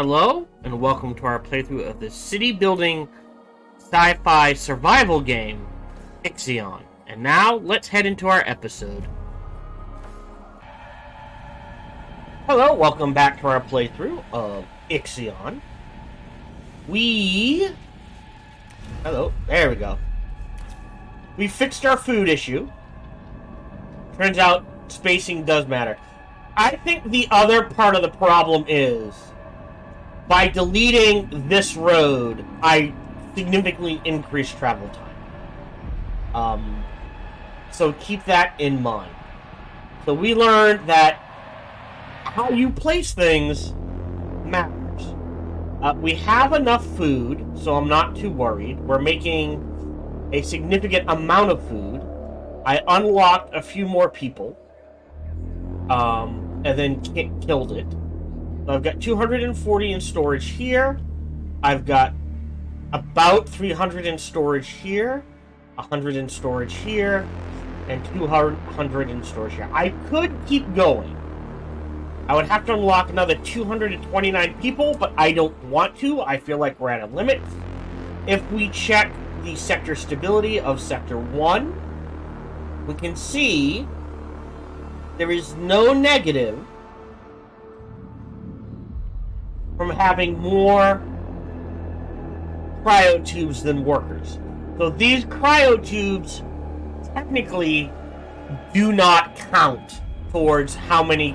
Hello, and welcome to our playthrough of the city-building sci-fi survival game, Ixion. And now, let's head into our episode. Hello, welcome back to our playthrough of Ixion. Hello, there we go. We fixed our food issue. Turns out, spacing does matter. I think the other part of the problem is, by deleting this road, I significantly increased travel time. So keep that in mind. So we learned that how you place things matters. We have enough food, so I'm not too worried. We're making a significant amount of food. I unlocked a few more people, and then killed it. So I've got 240 in storage here. I've got about 300 in storage here, 100 in storage here, and 200 in storage here. I could keep going. I would have to unlock another 229 people, but I don't want to. I feel like we're at a limit. If we check the sector stability of Sector 1, we can see there is no negative from having more cryotubes than workers. So these cryotubes technically do not count towards how many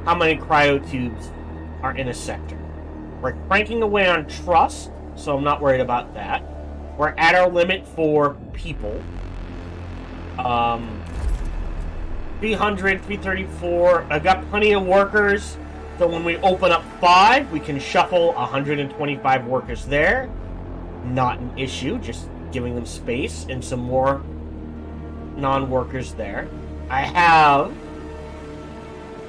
cryotubes are in a sector. We're cranking away on trust, so I'm not worried about that. We're at our limit for people. 300, 334. I've got plenty of workers. So when we open up 5, we can shuffle 125 workers there. Not an issue, just giving them space and some more non-workers there. I have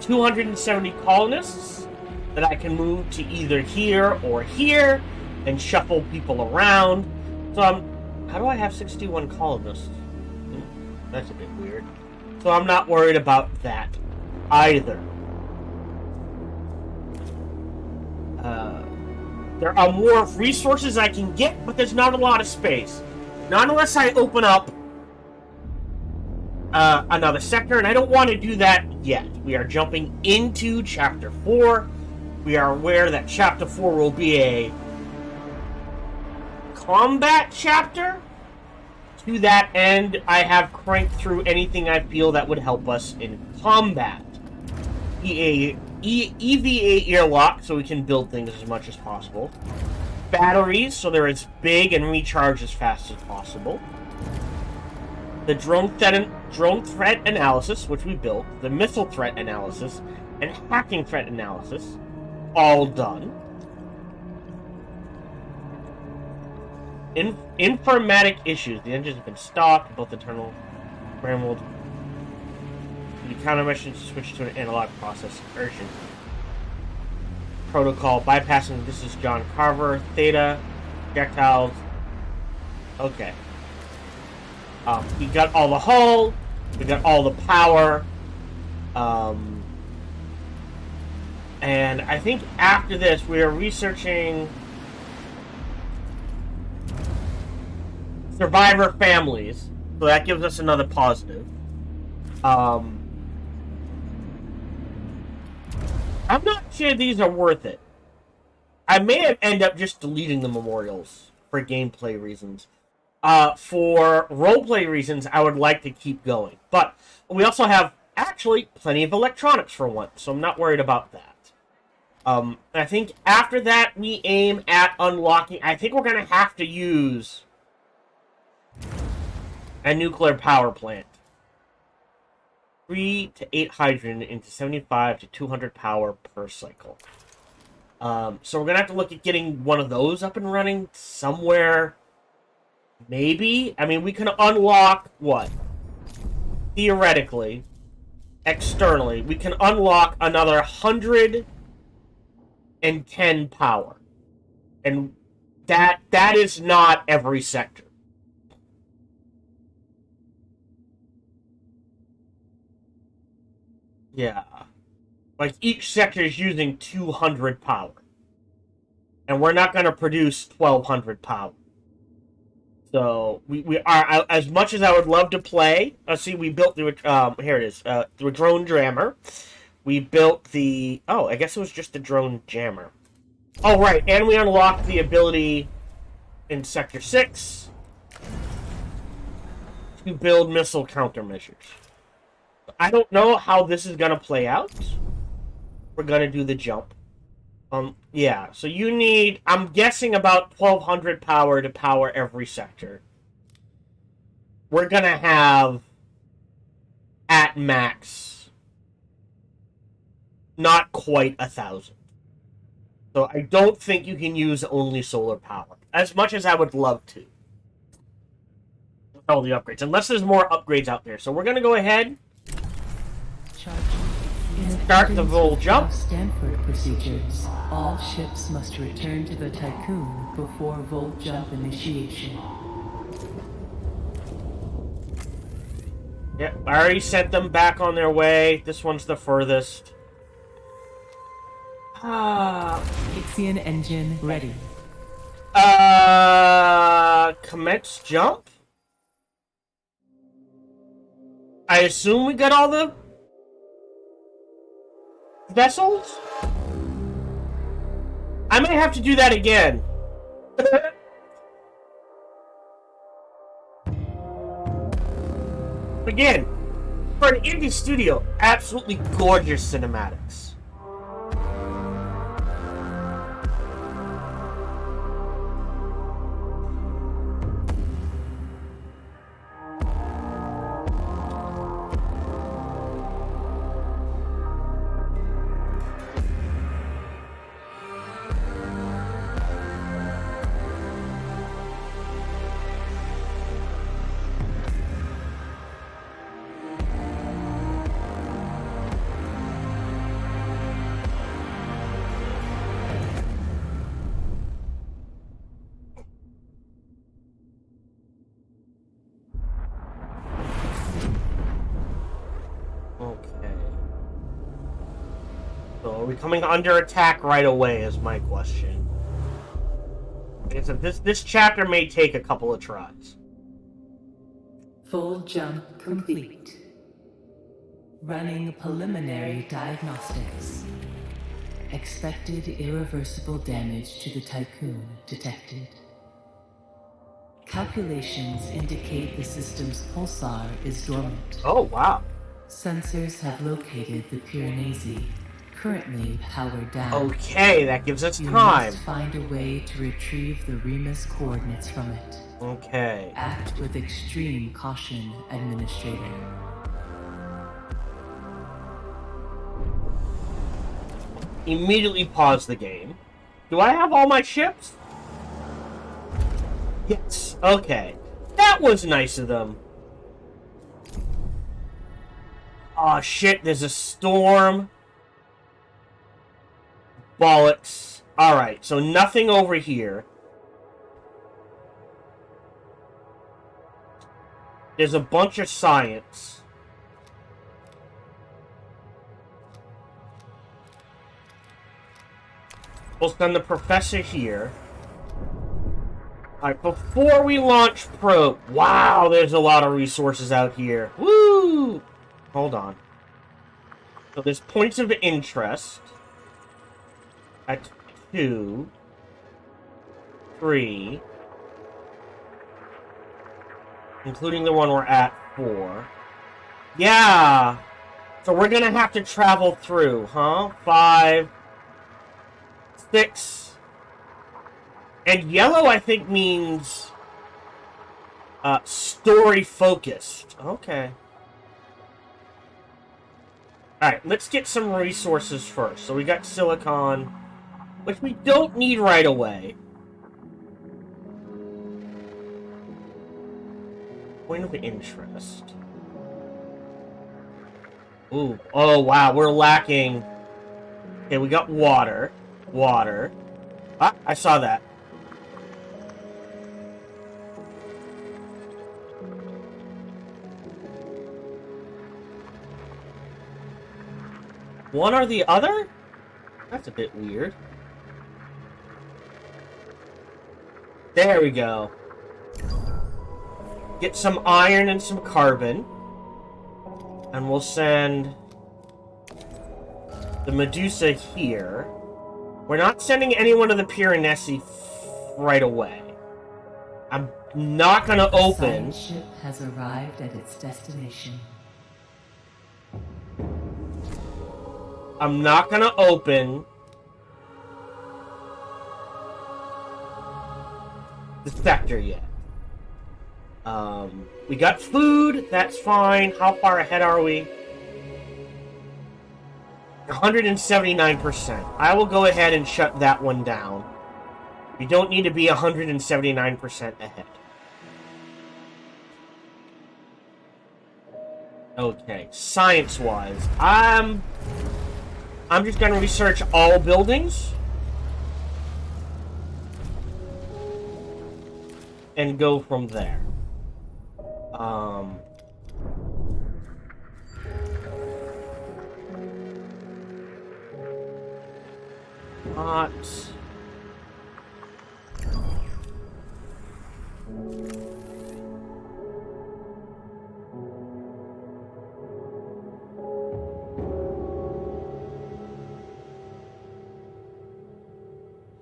270 colonists that I can move to either here or here and shuffle people around. So how do I have 61 colonists? That's a bit weird. So I'm not worried about that either. There are more resources I can get, but there's not a lot of space. Not unless I open up another sector, and I don't want to do that yet. We are jumping into Chapter 4. We are aware that Chapter 4 will be a combat chapter. To that end, I have cranked through anything I feel that would help us in combat. EVA airlock, so we can build things as much as possible. Batteries, so they're as big and recharge as fast as possible. The drone threat analysis, which we built. The missile threat analysis. And hacking threat analysis. All done. Informatic issues. The engines have been stopped, both internal and scrambled. The countermeasures switch to an analog process. Urgent. Protocol bypassing. This is John Carver. Theta. Projectiles. Okay. We got all the hull. We got all the power. And I think after this, we are researching survivor families. So that gives us another positive. I'm not sure these are worth it. I may end up just deleting the memorials for gameplay reasons. For roleplay reasons, I would like to keep going. But we also have, actually, plenty of electronics for once, so I'm not worried about that. I think after that, we aim at unlocking... I think we're going to have to use a nuclear power plant. 3 to 8 hydrogen into 75 to 200 power per cycle. So we're going to have to look at getting one of those up and running somewhere. Maybe? I mean, we can unlock, what? Theoretically, externally, we can unlock another 110 power. And that is not every sector. Yeah. Like, each sector is using 200 power. And we're not going to produce 1,200 power. So we are, as much as I would love to play. See, we built the here it is, the drone jammer. We built the I guess it was just the drone jammer. Oh right, and we unlocked the ability in Sector 6 to build missile countermeasures. I don't know how this is gonna play out. We're gonna do the jump. Yeah, so you need, I'm guessing, about 1,200 power to power every sector. We're gonna have, at max, not quite 1,000. So I don't think you can use only solar power, as much as I would love to. All the upgrades, unless there's more upgrades out there. So we're gonna go ahead, start the Vol jump. Stanford procedures. All ships must return to the Tiqqun before Volt jump initiation. Yep, I already sent them back on their way. This one's the furthest. Ixion engine ready. Commence jump? I assume we got all the vessels? I may have to do that again. Again, for an indie studio, absolutely gorgeous cinematics. Are we coming under attack right away is my question. Like I said, this chapter may take a couple of tries. Full jump complete. Running preliminary diagnostics. Expected irreversible damage to the Tiqqun detected. Calculations indicate the system's pulsar is dormant. Oh, wow. Sensors have located the Piranesi, currently powered down. Okay, that gives us You time. must find a way to retrieve the Remus coordinates from it. Okay. Act with extreme caution, Administrator. Immediately pause the game. Do I have all my ships? Yes. Okay. That was nice of them. Oh shit, there's a storm. Bollocks. Alright, so nothing over here. There's a bunch of science. We'll send the professor here. Alright, before we launch probe... Wow, there's a lot of resources out here. Woo! Hold on. So there's points of interest. At 2, 3, including the one we're at 4. Yeah! So we're gonna have to travel through, huh? 5, 6. And yellow, I think, means story-focused. Okay. Alright, let's get some resources first. So we got silicon, which we don't need right away. Point of interest. Ooh. Oh, wow. We're lacking. Okay, we got water. Water. Ah, I saw that. One or the other? That's a bit weird. There we go. Get some iron and some carbon. And we'll send the Medusa here. We're not sending anyone to the Piranesi right away. I'm not going to open. The science ship has arrived at its destination. I'm not going to open the sector yet. We got food. That's fine. How far ahead are we? 179%. I will go ahead and shut that one down. We don't need to be 179% ahead. Okay, science-wise, I'm just gonna research all buildings and go from there. Not...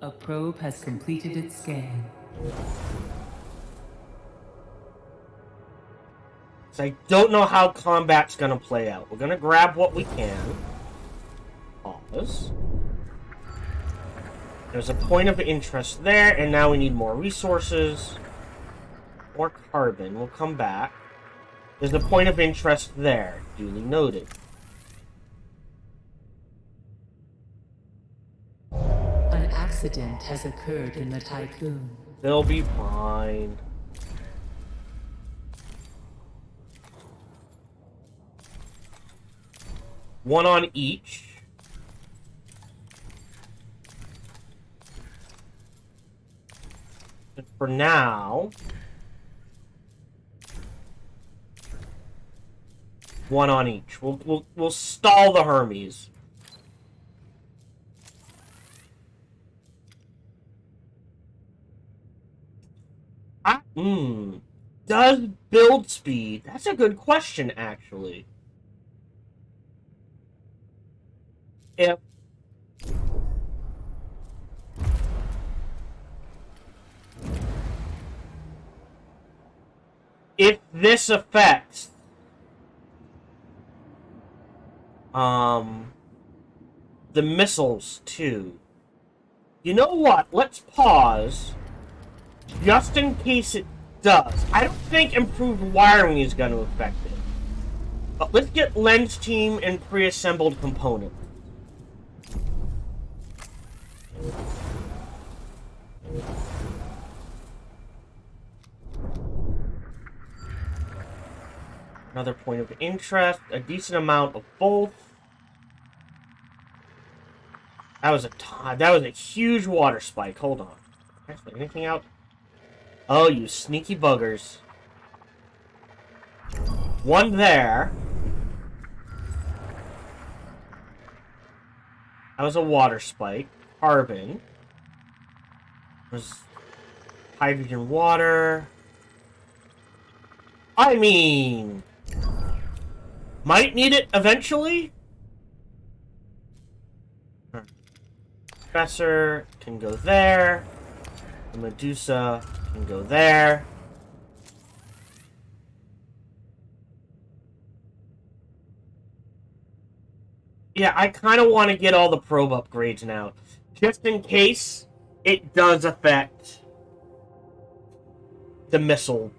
A probe has completed its scan. So I don't know how combat's gonna play out. We're gonna grab what we can. Pause. There's a point of interest there, and now we need more resources. More carbon. We'll come back. There's a point of interest there. Duly noted. An accident has occurred in the Tiqqun. They'll be fine. One on each. And for now, one on each. We'll stall the Hermes. Does build speed? That's a good question, actually. If this affects the missiles too. You know what? Let's pause just in case it does. I don't think improved wiring is going to affect it. But let's get lens team and pre-assembled components. Another point of interest, a decent amount of both. That was a huge water spike. Hold on. Actually, anything out? Oh, you sneaky buggers. One there. That was a water spike. Carbon. Was hydrogen water. I mean, might need it eventually. Professor can go there. The Medusa can go there. Yeah, I kind of want to get all the probe upgrades now. Just in case it does affect the missile.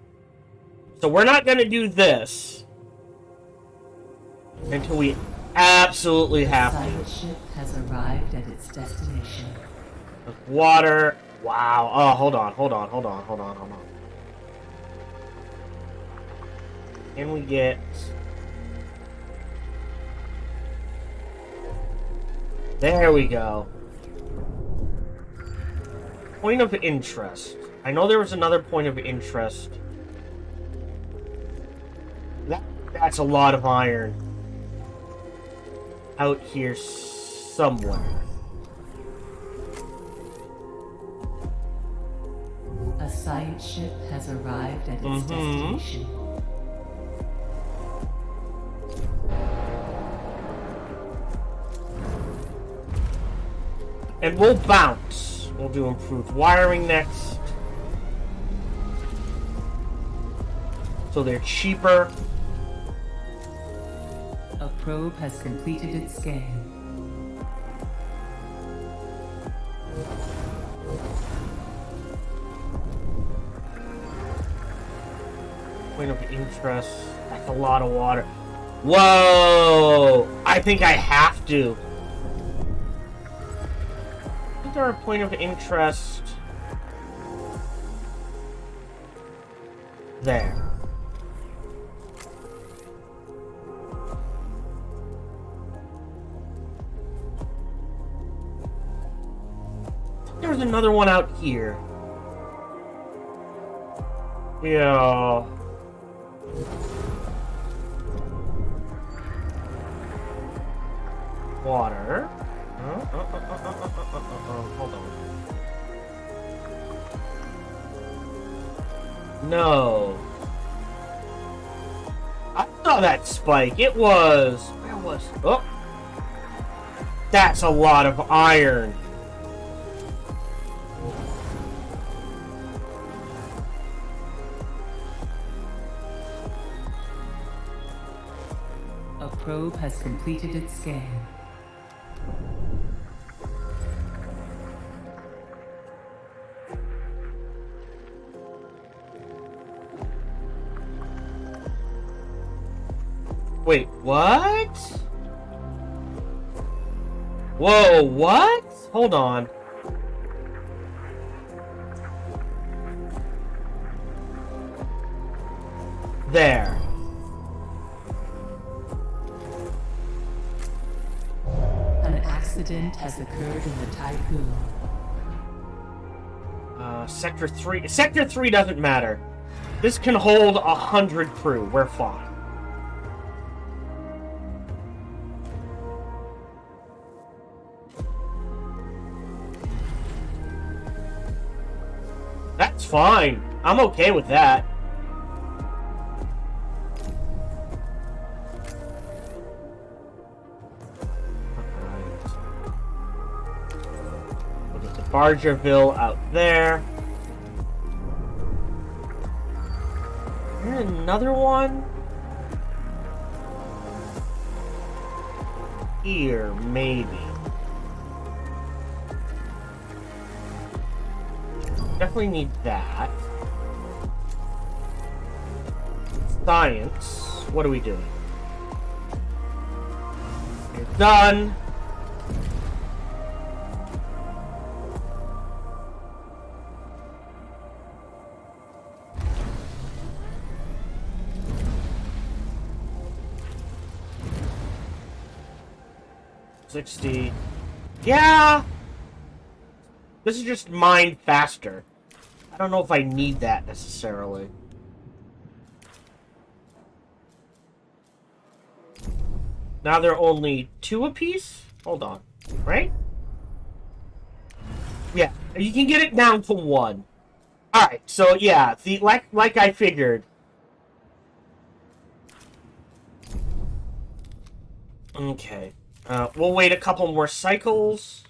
So we're not going to do this until we absolutely have to. The science ship has arrived at its destination. Water. Wow. Oh, hold on. Can we get... There we go. Point of interest. I know there was another point of interest. That's a lot of iron. Out here somewhere. A A science ship has arrived at its destination. And we'll bounce. We'll do improved wiring next. So they're cheaper. A probe has completed its scan. Point of interest. That's a lot of water. Whoa! I think I have to. Is there a point of interest? There. There's another one out here. Yeah. Water. Hold on. No. I saw that spike. It was... Where was... Oh. That's a lot of iron. A probe has completed its scan. Wait, what? Whoa, what? Hold on. There. An accident has occurred in the Tiqqun. Sector 3. Sector 3 doesn't matter. This can hold 100 crew. We're fine. That's fine. I'm okay with that. We'll get to Bargerville out there. There's another one? Here, maybe. Definitely need that. Science. What are we doing? You're done. $60. Yeah! This is just mine faster. I don't know if I need that necessarily. Now they're only 2 apiece? Hold on. Right? Yeah, you can get it down to 1. Alright, so yeah, like I figured. Okay. We'll wait a couple more cycles.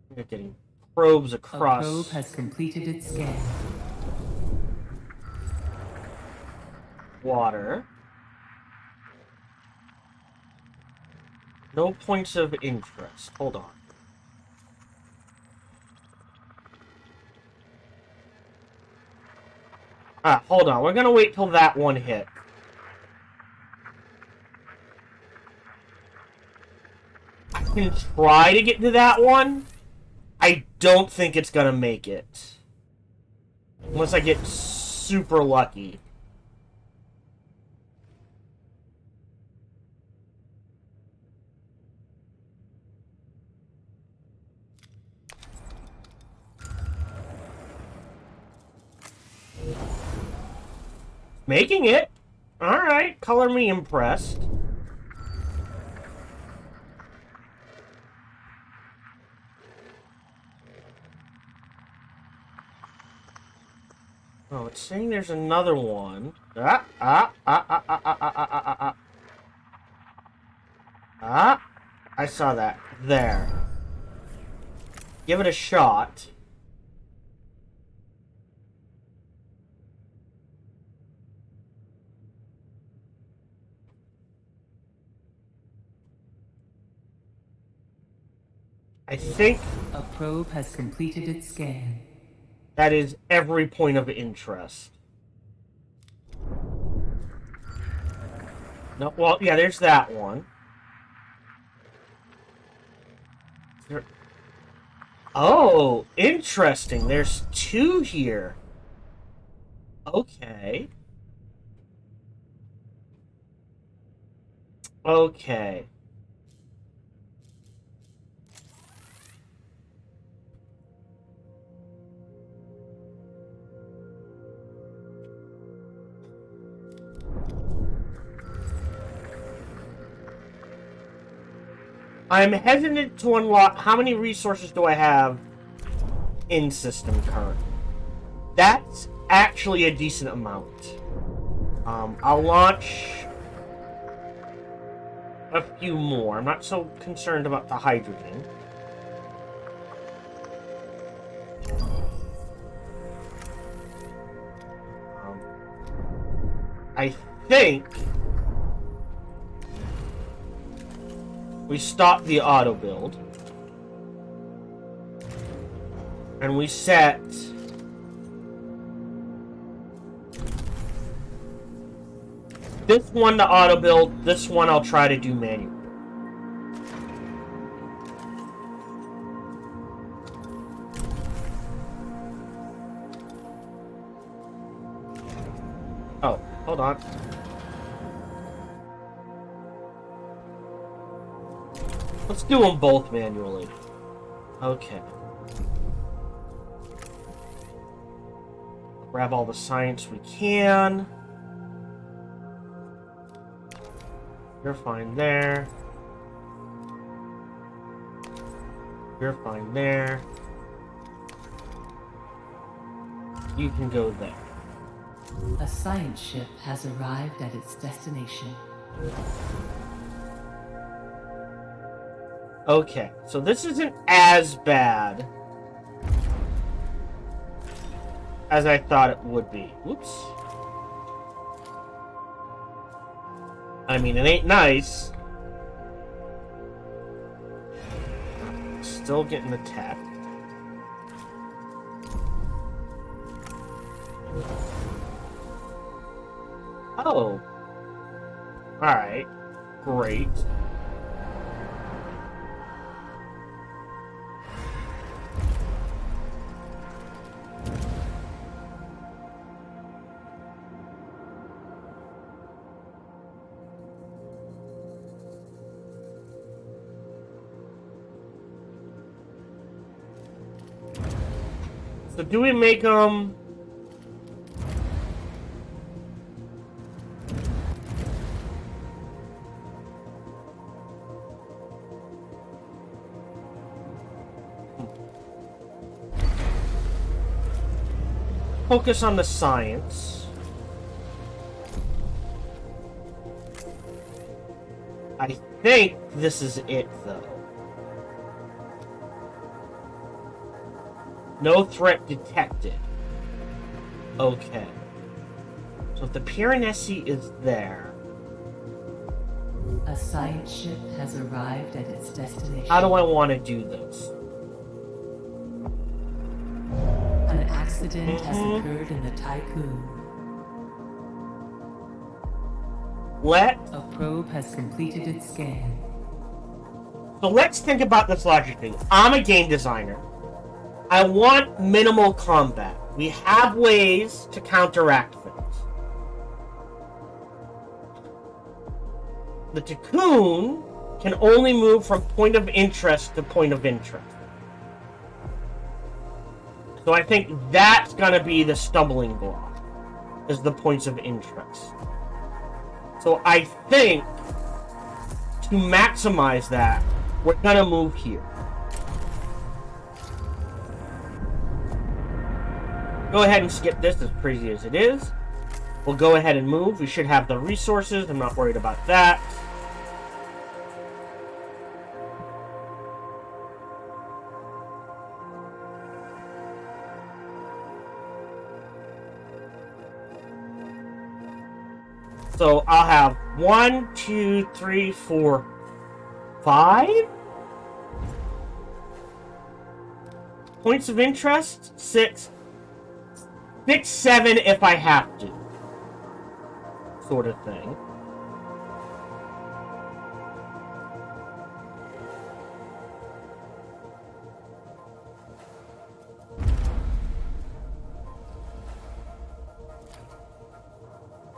We're getting probes across. A probe has completed its scan. Water. No points of interest. Hold on. Hold on. We're gonna wait till that one hit. I can try to get to that one. I don't think it's gonna make it. Unless I get super lucky. Making it. Alright, color me impressed. Oh, it's saying there's another one. I saw that. There. Give it a shot. I think A probe has completed its scan. that is every point of interest. No, well, yeah, there's that one. There... Oh, interesting. There's two here. Okay. Okay. I'm hesitant to unlock. How many resources do I have in system currently? That's actually a decent amount. I'll launch a few more. I'm not so concerned about the hydrogen. I think we stop the auto build and we set this one to auto build, this one I'll try to do manually. Oh, hold on. Let's do them both manually. Okay. Grab all the science we can. You're fine there. You're fine there. You can go there. A science ship has arrived at its destination. Okay, so this isn't as bad as I thought it would be. Whoops. I mean, it ain't nice. Still getting attacked. Oh. Alright. Great. So do we make them... Focus on the science. I think this is it, though. No threat detected. Okay. So if the Piranesi is there... A science ship has arrived at its destination. How do I want to do this? An accident has occurred in the Tiqqun. A probe has completed its scan. So let's think about this logically. I'm a game designer. I want minimal combat. We have ways to counteract things. The Tiqqun can only move from point of interest to point of interest. So I think that's going to be the stumbling block, is the points of interest. So I think, to maximize that, we're going to move here. Go ahead and skip this, as crazy as it is. We'll go ahead and move. We should have the resources. I'm not worried about that. So I'll have 1, 2, 3, 4, 5 points of interest. 6, 7 if I have to, sort of thing.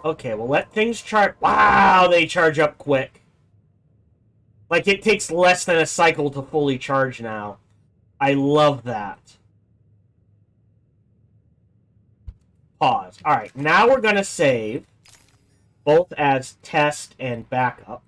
Okay, well, let things charge. Wow, they charge up quick. Like, it takes less than a cycle to fully charge now. I love that. Pause. Alright, now we're going to save, both as test and backup.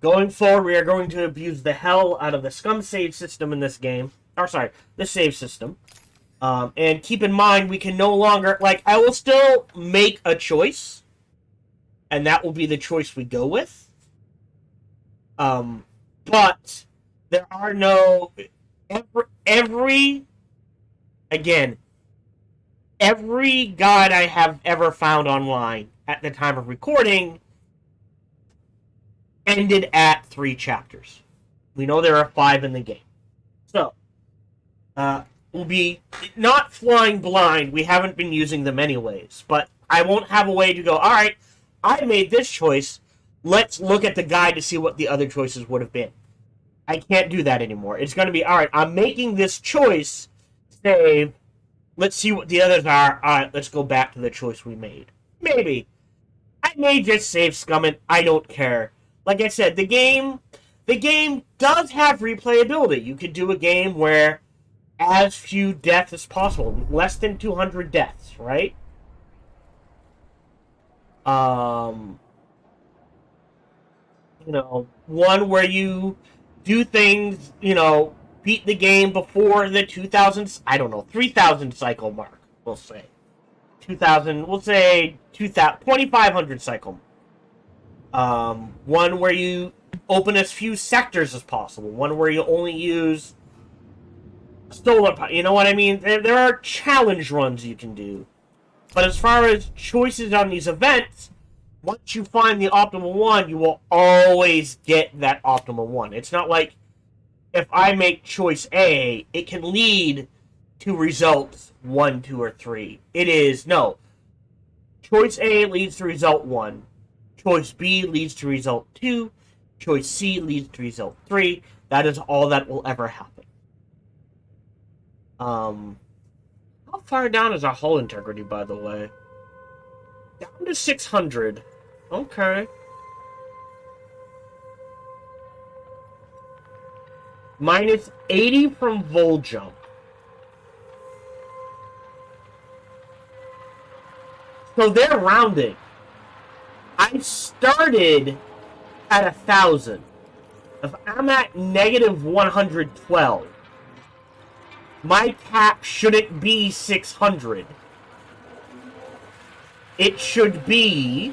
Going forward, we are going to abuse the hell out of the scum save system in this game. Or, sorry, the save system. And keep in mind, we can no longer... Like, I will still make a choice. And that will be the choice we go with. But there are no... Every guide I have ever found online at the time of recording ended at 3 chapters. We know there are 5 in the game. So, we'll be not flying blind. We haven't been using them anyways. But I won't have a way to go, alright, I made this choice. Let's look at the guide to see what the other choices would have been. I can't do that anymore. It's going to be, alright, I'm making this choice. Save. Let's see what the others are. Alright, let's go back to the choice we made. Maybe. I may just save scum it. I don't care. Like I said, the game does have replayability. You could do a game where as few deaths as possible. Less than 200 deaths, right? You know, one where you do things, you know, beat the game before the 3,000 cycle mark, we'll say. 2,000, we'll say 2,500 cycle. One where you open as few sectors as possible. One where you only use solar power. You know what I mean? There are challenge runs you can do. But as far as choices on these events, once you find the optimal one, you will always get that optimal one. It's not like if I make choice A, it can lead to results 1, 2, or 3. It is, no. Choice A leads to result 1. Choice B leads to result 2. Choice C leads to result 3. That is all that will ever happen. How far down is our hull integrity, by the way? Down to 600. Okay. Minus 80 from vol jump. So they're rounding. I started at 1,000. If I'm at negative 112, my cap shouldn't be 600. It should be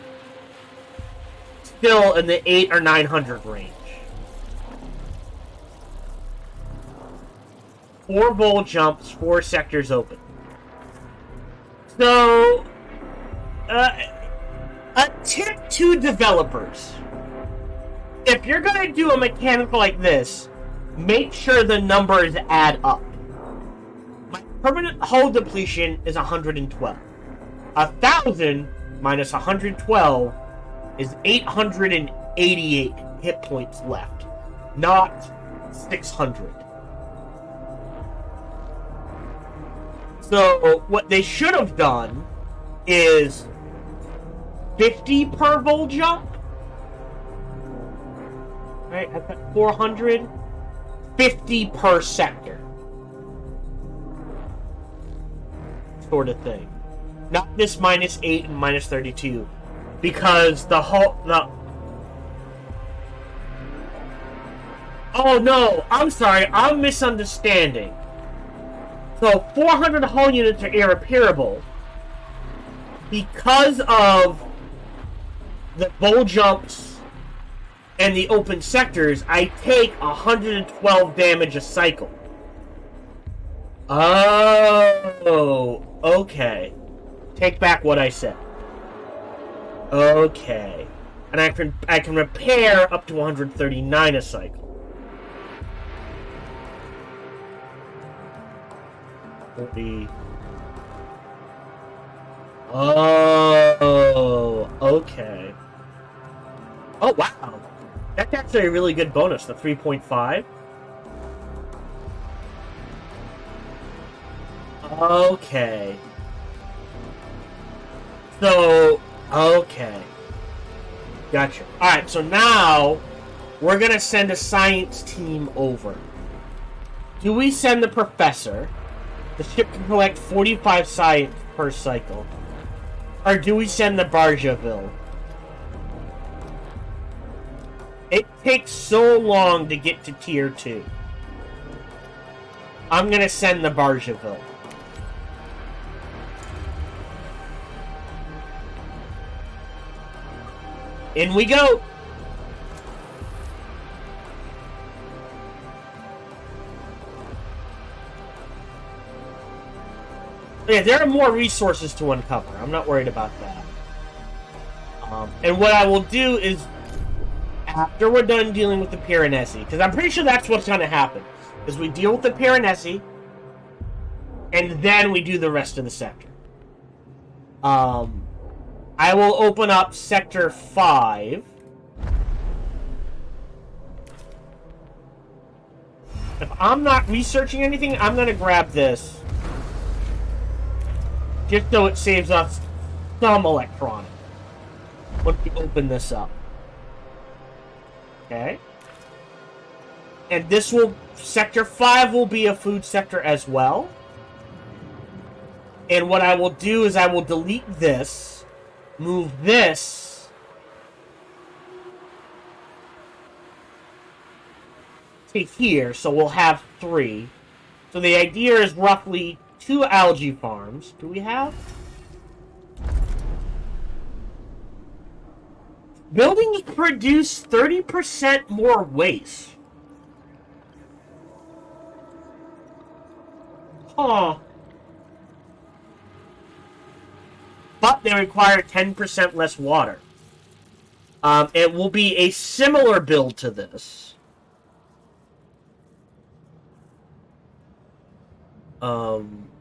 still in the 800 or 900 range. 4 vol jumps, 4 sectors open. So, a tip to developers. If you're going to do a mechanic like this, make sure the numbers add up. My permanent hull depletion is 112. 1,000 minus 112 is 888 hit points left, not 600. So what they should have done is 50 per vol jump. Right, I've got 400. 50 per sector. Sort of thing. Not this minus 8 and minus 32. Because the whole... Oh no, I'm sorry, I'm misunderstanding. So 400 hull units are irreparable because of the bowl jumps and the open sectors. I take 112 damage a cycle. Oh, okay. Take back what I said. Okay. And I can repair up to 139 a cycle. Oh, okay. Oh, wow. That's actually a really good bonus, the 3.5. Okay. So, okay. Gotcha. Alright, so now we're going to send a science team over. Do we send the professor? The ship can collect 45 science per cycle. Or do we send the Barjaville? It takes so long to get to tier 2. I'm gonna send the Barjaville. In we go! Yeah, there are more resources to uncover. I'm not worried about that. And what I will do is, after we're done dealing with the Piranesi, because I'm pretty sure that's what's going to happen, is we deal with the Piranesi, and then we do the rest of the sector. I will open up Sector 5. If I'm not researching anything, I'm going to grab this. Just so it saves us some electronics when we open this up. Okay. And this will... Sector 5 will be a food sector as well. And what I will do is I will delete this, move this to here, so we'll have 3. So the idea is roughly 2 algae farms. Do we have? Buildings produce 30% more waste. Huh. But they require 10% less water. It will be a similar build to this.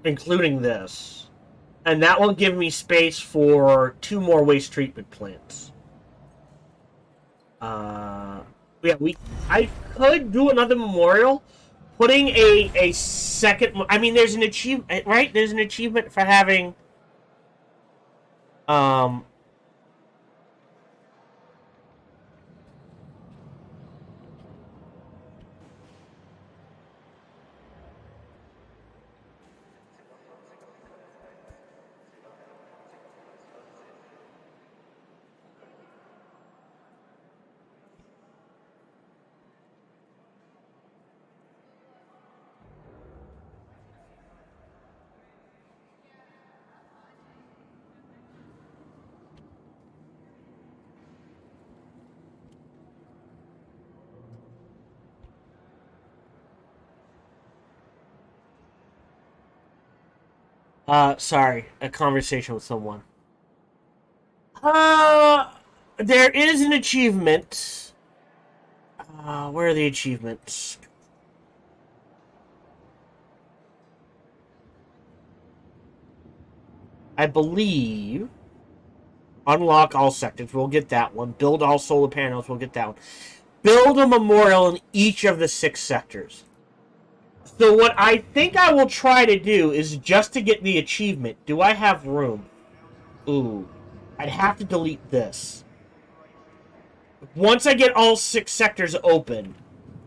Including this. And that will give me space for 2 more waste treatment plants. Yeah, I could do another memorial. Putting a second... I mean, there's an achievement, right? There's an achievement for having... sorry, a conversation with someone. There is an achievement. Where are the achievements? I believe... Unlock all sectors, we'll get that one. Build all solar panels, we'll get that one. Build a memorial in each of the 6 sectors. So what I think I will try to do is just to get the achievement. Do I have room? Ooh. I'd have to delete this. Once I get all 6 sectors open,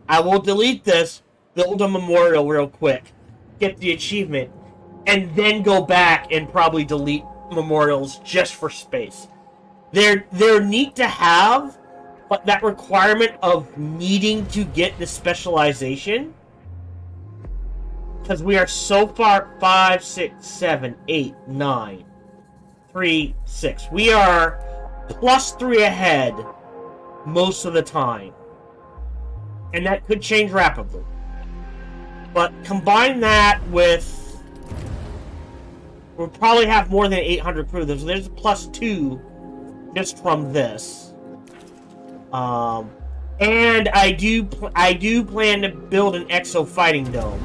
I will delete this, build a memorial real quick, get the achievement, and then go back and probably delete memorials just for space. They're neat to have, But that requirement of needing to get the specialization, because we are so far 5, 6, 7, 8, 9, 3, 6. We are +3 ahead most of the time. And that could change rapidly. But combine that with... We'll probably have more than 800 crew. There's a +2 just from this. And I do plan to build an exo fighting dome,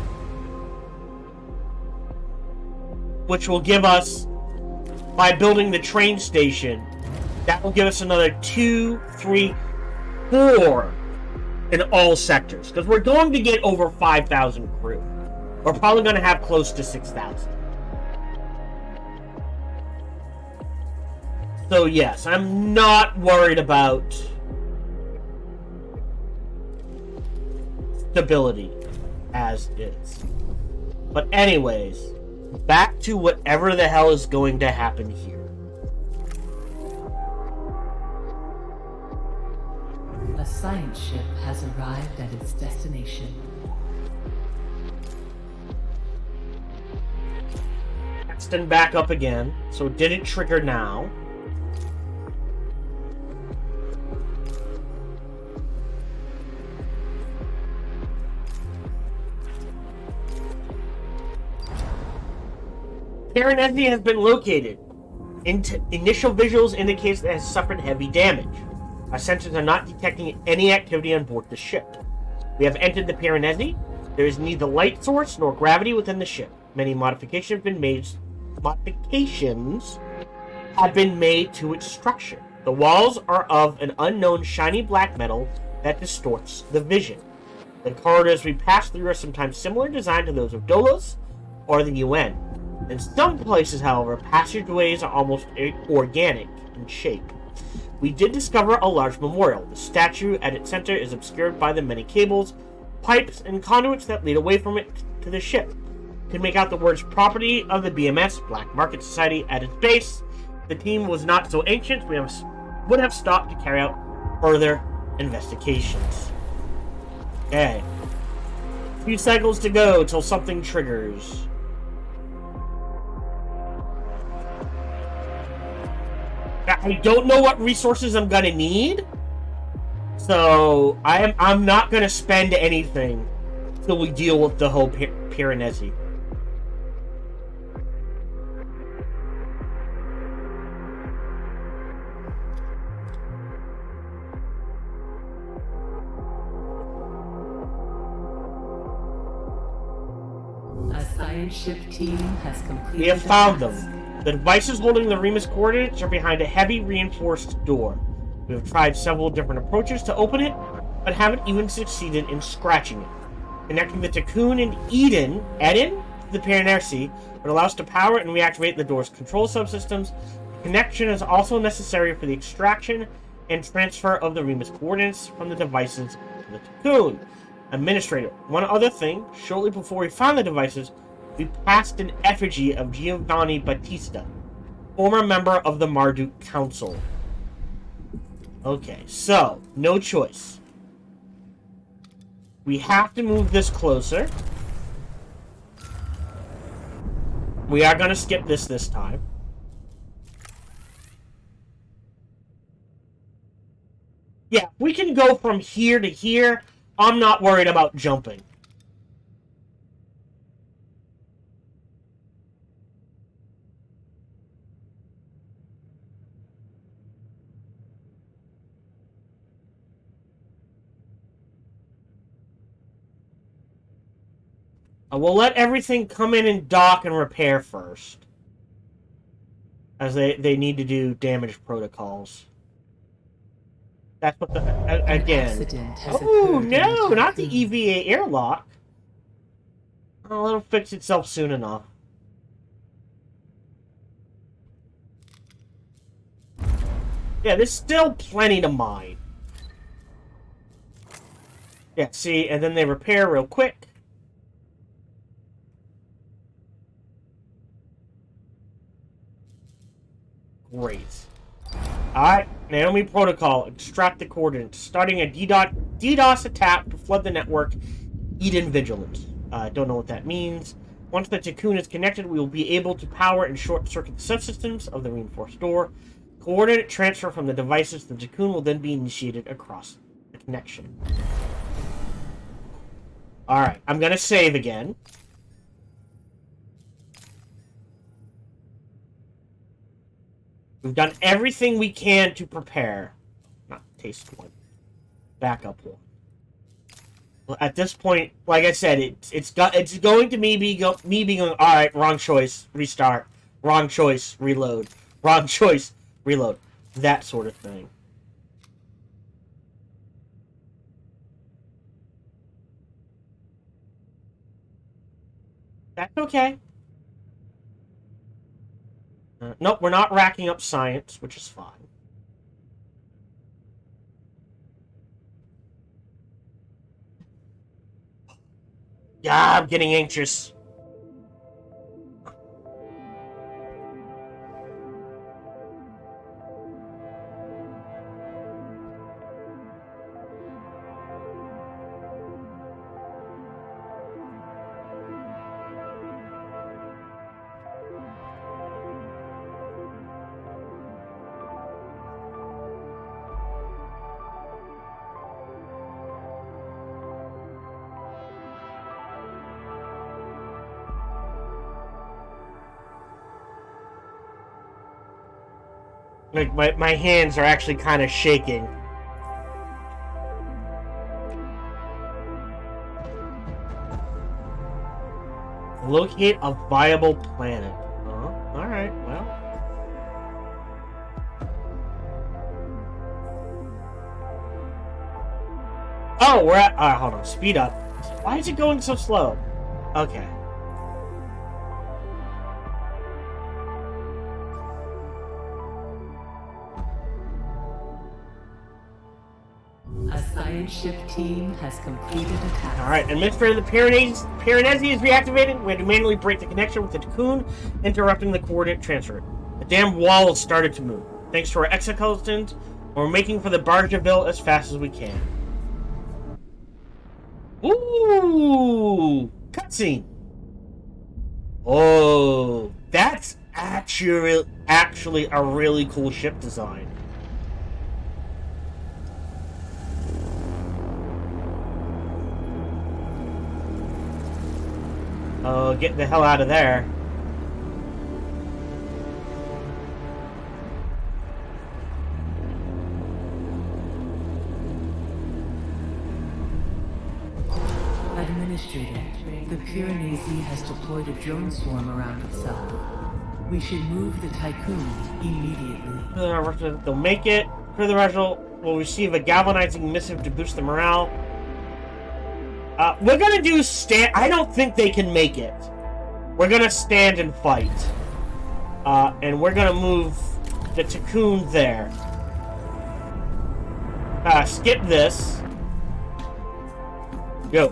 which will give us, by building the train station, that will give us another 2, 3, 4 in all sectors. Because we're going to get over 5,000 crew. We're probably going to have close to 6,000. So yes, I'm not worried about stability as is. But anyways, back to whatever the hell is going to happen here. A science ship has arrived at its destination. Paxton back up again, so it didn't trigger now. Piranesi has been located. Initial visuals indicates that it has suffered heavy damage. Our sensors are not detecting any activity on board the ship. We have entered the Piranesi. There is neither light source nor gravity within the ship. Many modifications have been made to its structure. The walls are of an unknown shiny black metal that distorts the vision. The corridors we pass through are sometimes similar in design to those of Dolos or the UN. In some places, however, passageways are almost organic in shape. We did discover a large memorial. The statue at its center is obscured by the many cables, pipes, and conduits that lead away from it to the ship. You can make out the words property of the BMS, Black Market Society, at its base. If the team was not so ancient, we would have stopped to carry out further investigations. Okay. A few cycles to go till something triggers. I don't know what resources I'm gonna need, so I'm not gonna spend anything till we deal with the whole Piranesi. A science ship team has completed. We have found them. The devices holding the Remus coordinates are behind a heavy reinforced door. We have tried several different approaches to open it, but haven't even succeeded in scratching it. Connecting the Tiqqun and Eden to the Piranesi would allow us to power and reactivate the door's control subsystems. The connection is also necessary for the extraction and transfer of the Remus coordinates from the devices to the Tiqqun. Administrator, one other thing. Shortly before we found the devices, we passed an effigy of Giovanni Battista, former member of the Marduk Council. Okay, so, no choice. We have to move this closer. We are going to skip this time. Yeah, we can go from here to here. I'm not worried about jumping. We'll let everything come in and dock and repair first, as they need to do damage protocols. That's what the... again. Oh, no, not the EVA airlock. Oh, it'll fix itself soon enough. Yeah, there's still plenty to mine. Yeah, see, and then they repair real quick. Great. Alright, Naomi Protocol. Extract the coordinates. Starting a DDoS attack to flood the network. Eden Vigilance. Don't know what that means. Once the Tiqqun is connected, we will be able to power and short-circuit the subsystems of the reinforced door. Coordinate transfer from the devices to the Tiqqun will then be initiated across the connection. Alright, I'm going to save again. We've done everything we can to prepare. Not taste one. Backup one. Well, at this point, like I said, it's going to me being all right. Wrong choice. Restart. Wrong choice. Reload. Wrong choice. Reload. That sort of thing. That's okay. Nope, we're not racking up science, which is fine. Yeah, I'm getting anxious. Like, my hands are actually kind of shaking. Locate a viable planet. Oh, alright, well. Oh, we're at... hold on. Speed up. Why is it going so slow? Okay. A science ship team has completed a task. Alright, Administrator, the Piranesi is reactivated. We had to manually break the connection with the Tiqqun, interrupting the coordinate transfer. The damn wall has started to move. Thanks to our exoskeletons, we're making for the Bargeville as fast as we can. Ooh! Cutscene! Oh, that's actually a really cool ship design. Oh, get the hell out of there. Administrator, the Piranesi has deployed a drone swarm around itself. We should move the Tiqqun immediately. They'll make it. For the Rachel will receive a galvanizing missive to boost the morale. We're gonna do stand. I don't think they can make it. We're gonna stand and fight. And we're gonna move the Tiqqun there. Skip this. Go.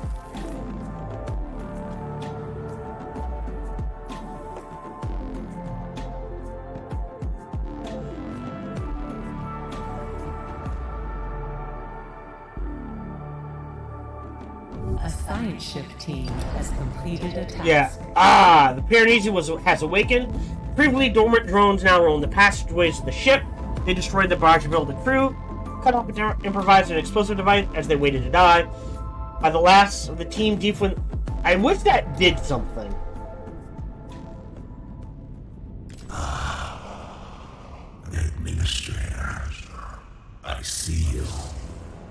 A science ship team has completed a task. Yeah. The Piranesi has awakened. Previously dormant drones now roam the passageways of the ship. They destroyed the Bargeville, the crew, cut off an improvised and explosive device as they waited to die. By the last of the team, Tiqqun. I wish that did something. Administrator, I see you.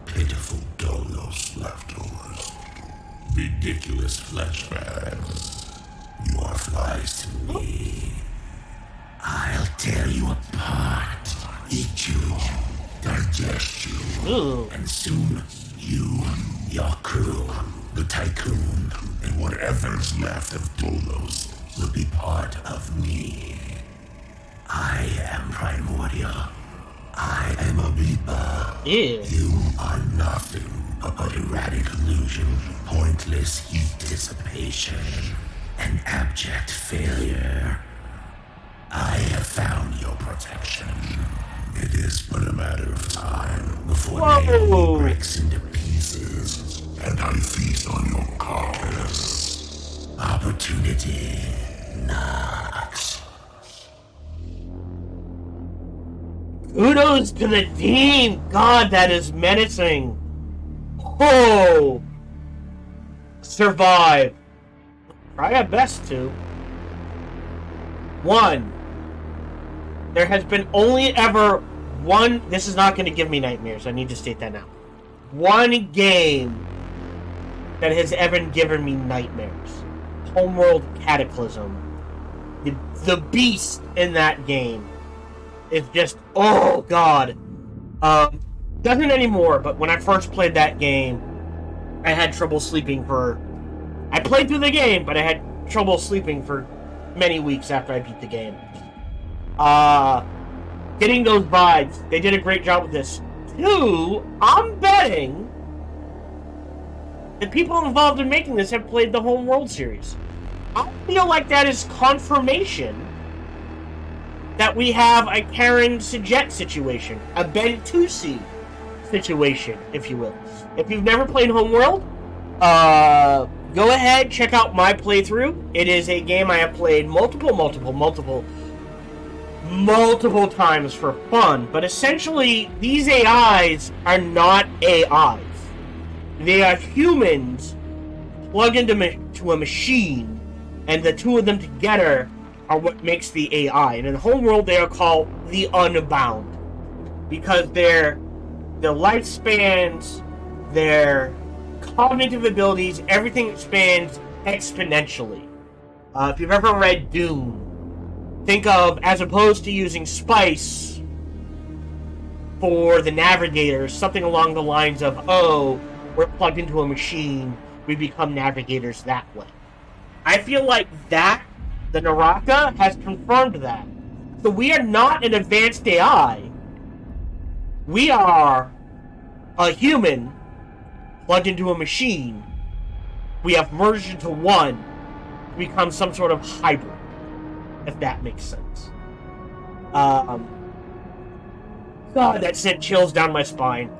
Pitiful Dolos leftovers. Ridiculous flesh bags. You are flies to me. I'll tear you apart, eat you, digest you, Ooh. and soon you, your crew, the Tiqqun, and whatever's left of Dolos will be part of me. I am primordial. I am a reaper. Ew. You are nothing but erratic illusion, pointless heat dissipation, and abject failure. I have found your protection. It is but a matter of time before Whoa. Naomi breaks into pieces, and I feast on your carcass. Opportunity knocks. Kudos to the team! God, that is menacing. Oh! Survive. Try our best to. 1. There has been only ever one... This is not going to give me nightmares. I need to state that now. One game that has ever given me nightmares. Homeworld Cataclysm. The beast in that game is just... Oh, God. Doesn't anymore, but when I first played that game, I had trouble sleeping for... I played through the game, but I had trouble sleeping for many weeks after I beat the game. Getting those vibes. They did a great job with this. 2, I'm betting the people involved in making this have played the Homeworld series. I feel like that is confirmation that we have a Karen Sajet situation. A Bentusi situation, if you will. If you've never played Homeworld, go ahead, check out my playthrough. It is a game I have played multiple times for fun, but essentially, these AIs are not AIs. They are humans plugged into a machine, and the two of them together are what makes the AI. And in the Homeworld, they are called the Unbound, because their lifespans, their cognitive abilities, everything expands exponentially. If you've ever read Dune, think of, as opposed to using spice for the navigators, something along the lines of, oh, we're plugged into a machine, we become navigators that way. I feel like that, the Naraka, has confirmed that. So we are not an advanced AI. We are a human plugged into a machine. We have merged into one to become some sort of hybrid, if that makes sense. God, that sent chills down my spine.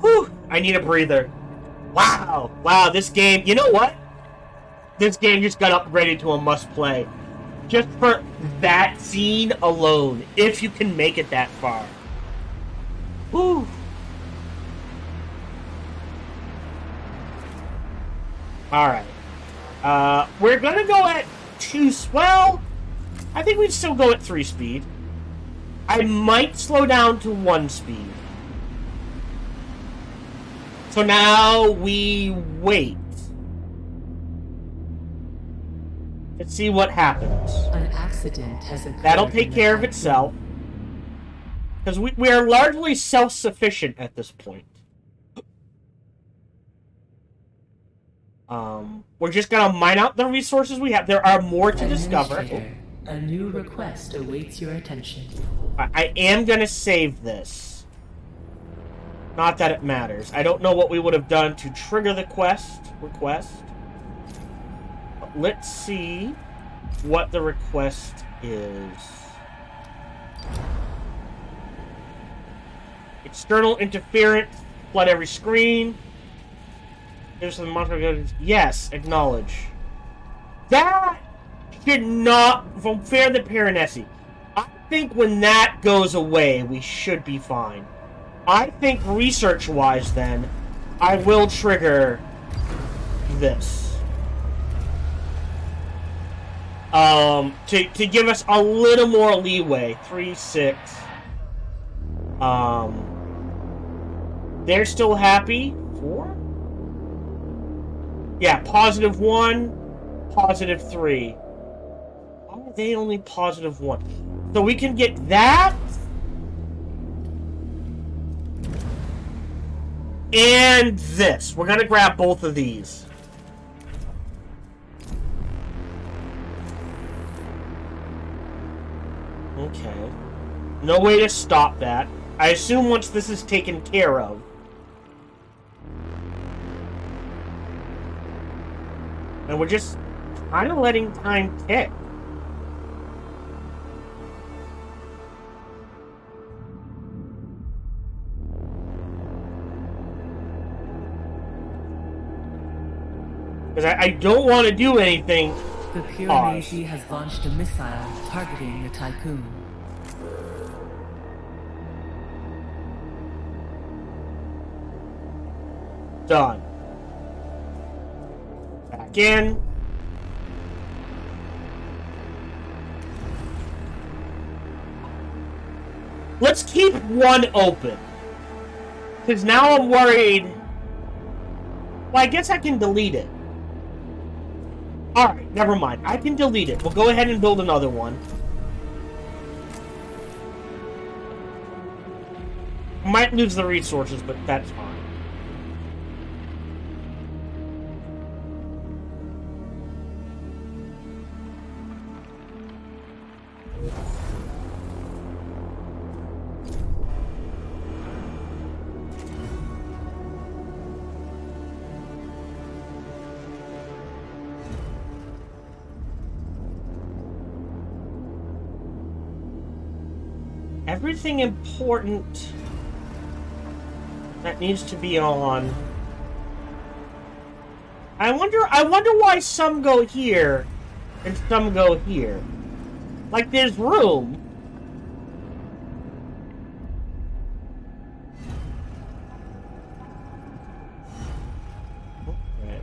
Whew, I need a breather. Wow, this game, you know what? This game just got upgraded to a must-play. Just for that scene alone, if you can make it that far. Whew. Alright. We're gonna go at 2... Well, I think we'd still go at 3 speed. I might slow down to 1 speed. So now we wait. Let's see what happens. An accident has occurred. That'll take care of itself. Because we are largely self-sufficient at this point. We're just gonna mine out the resources we have. There are more to discover. A new request awaits your attention. I am gonna save this. Not that it matters. I don't know what we would have done to trigger the request. But let's see what the request is. External interference. Flood every screen. There's some monster. Yes, acknowledge. That should not... From Fair the Piranesi. I think when that goes away, we should be fine. I think research-wise, then, I will trigger this. To give us a little more leeway. 3, 6. They're still happy. 4? Yeah, +1, +3. Why are they only +1? So we can get that. And this. We're gonna grab both of these. Okay. No way to stop that. I assume once this is taken care of. And we're just kind of letting time tick. Because I don't want to do anything. The Piranesi has launched a missile targeting the Tiqqun. Done. Back in. Let's keep one open. Because now I'm worried. Well, I guess I can delete it. Alright, never mind. I can delete it. We'll go ahead and build another one. Might lose the resources, but that's fine. Everything important that needs to be on. I wonder why some go here and some go here. Like there's room. Okay.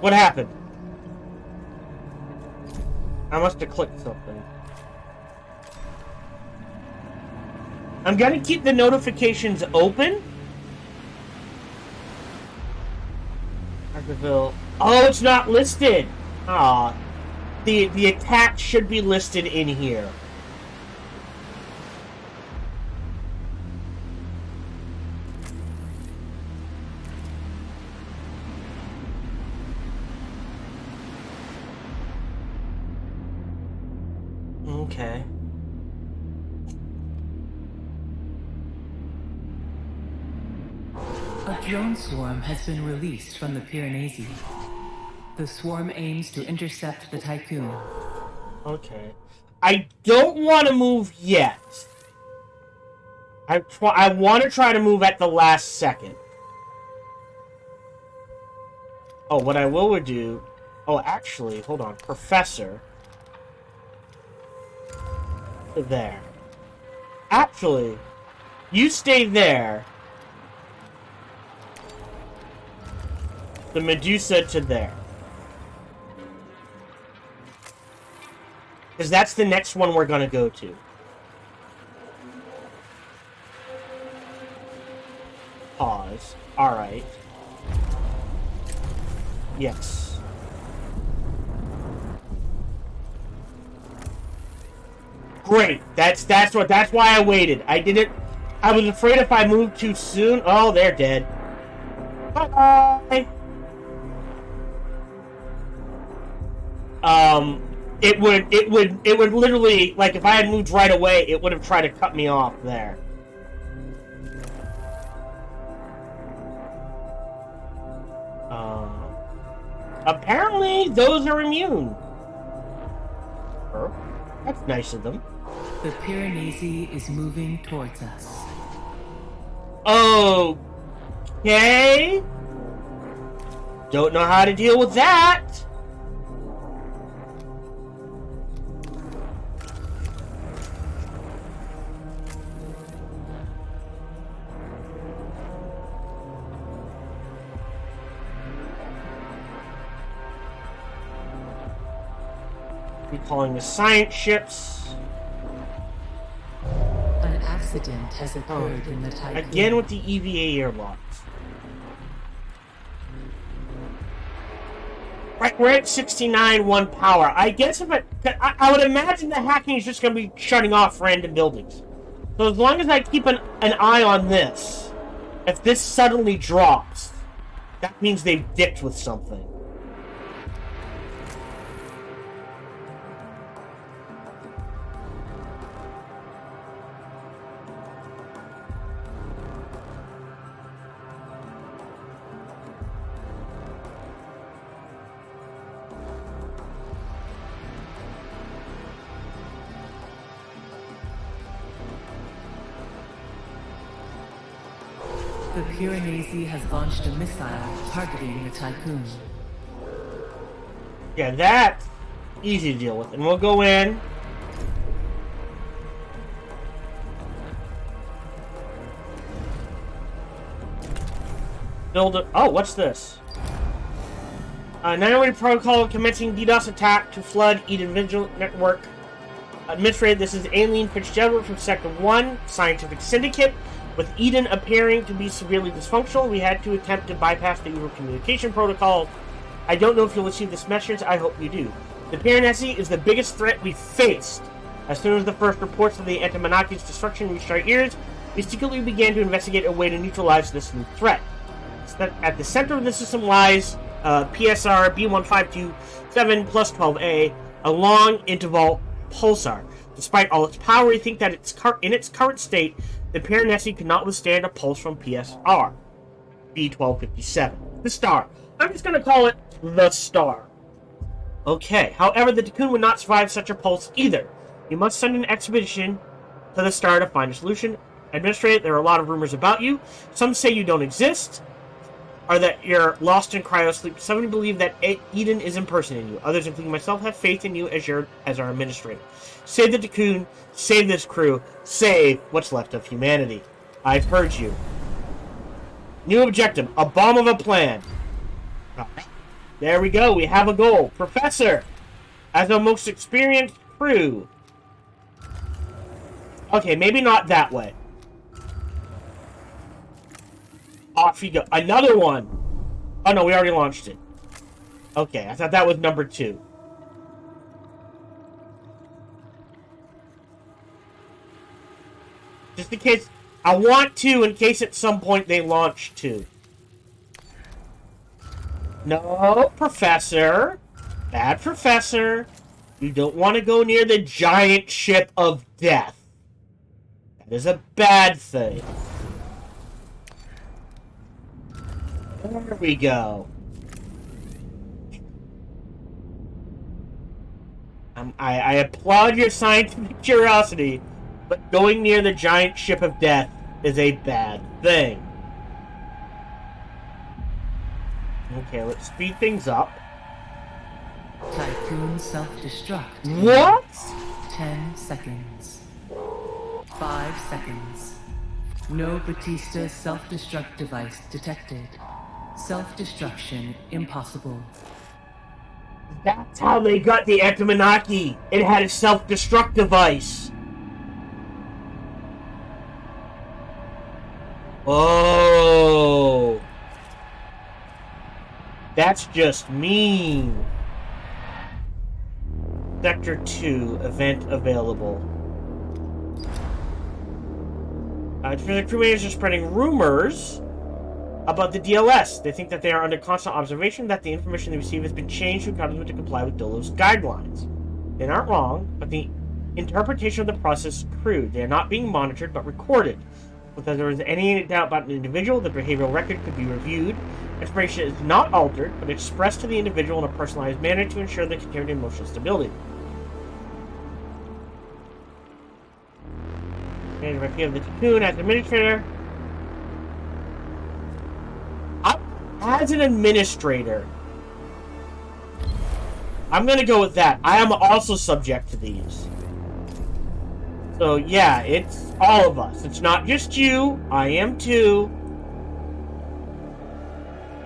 What happened? I must have clicked something. I'm gonna keep the notifications open. Harkerville. Oh, it's not listed. Ah, the attack should be listed in here. Okay. A drone swarm has been released from the Piranesi. The swarm aims to intercept the Tiqqun. Okay. I don't want to move yet. I want to try to move at the last second. Oh, what I will do... Oh, actually, hold on. Professor. There. Actually, you stay there. The Medusa to there. Because that's the next one we're going to go to. Pause. Alright. Yes. Great. That's why I waited. I was afraid if I moved too soon. Oh, they're dead. Bye. It would literally, like, if I had moved right away, it would have tried to cut me off there. Apparently, those are immune. That's nice of them. The Piranesi is moving towards us. Okay. Don't know how to deal with that. Recalling the science ships. An accident has occurred in the Tiqqun. Again with the EVA airlocks. Right, we're at 69 power. I guess I would imagine the hacking is just going to be shutting off random buildings. So as long as I keep an eye on this, if this suddenly drops, that means they've dipped with something. The Piranesi has launched a missile targeting the Tiqqun. Yeah, that's easy to deal with. And we'll go in. Build a... Oh, what's this? 908 protocol commencing DDoS attack to flood Eden Vigil Network. Administrator, this is Aileen Fitzgerald from Sector 1, Scientific Syndicate. With Eden appearing to be severely dysfunctional, we had to attempt to bypass the usual communication protocol. I don't know if you'll receive this message, I hope you do. The Piranesi is the biggest threat we faced. As soon as the first reports of the Antimonarchy's destruction reached our ears, we secretly began to investigate a way to neutralize this new threat. At the center of the system lies PSR B1527 plus 12A, a long interval pulsar. Despite all its power, we think that in its current state, the Piranesi could not withstand a pulse from PSR B1257. The star. I'm just going to call it the star. Okay, however, the Tiqqun would not survive such a pulse either. You must send an expedition to the star to find a solution. Administrator, there are a lot of rumors about you. Some say you don't exist, or that you're lost in cryosleep. Some believe that Eden is impersonating you. Others, including myself, have faith in you as our administrator. Save the Tiqqun, save this crew, save what's left of humanity. I've heard you. New objective, a bomb of a plan. There we go, we have a goal. Professor, as the most experienced crew. Okay, maybe not that way. Off you go. Another one! Oh no, we already launched it. Okay, I thought that was number 2. Just in case... I want to, in case at some point they launch 2. No, Professor. Bad Professor. You don't want to go near the giant ship of death. That is a bad thing. There we go. I applaud your scientific curiosity, but going near the giant ship of death is a bad thing. Okay, let's speed things up. Tiqqun self-destruct. What? 10 seconds. 5 seconds. No Batista self-destruct device detected. Self-destruction impossible. That's how they got the Antimonarchy. It had a self-destruct device. Oh. That's just mean. Sector 2, event available. The crewmates are spreading rumors about the DLS. They think that they are under constant observation, that the information they receive has been changed to according to comply with Dolo's guidelines. They aren't wrong, but the interpretation of the process is crude. They are not being monitored, but recorded. If there is any doubt about an individual, the behavioral record could be reviewed. Information is not altered, but expressed to the individual in a personalized manner to ensure the continued emotional stability. And if I have the Tiqqun as administrator. As an administrator, I'm going to go with that. I am also subject to these. So, yeah, it's all of us. It's not just you. I am too.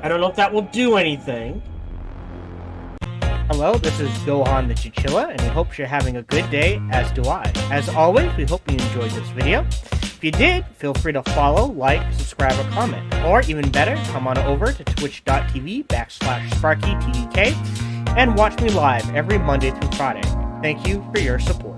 I don't know if that will do anything. Hello, this is Gohan the Chinchilla, and we hope you're having a good day, as do I. As always, we hope you enjoyed this video. If you did, feel free to follow, like, subscribe, or comment. Or, even better, come on over to twitch.tv/SparkyTDK and watch me live every Monday through Friday. Thank you for your support.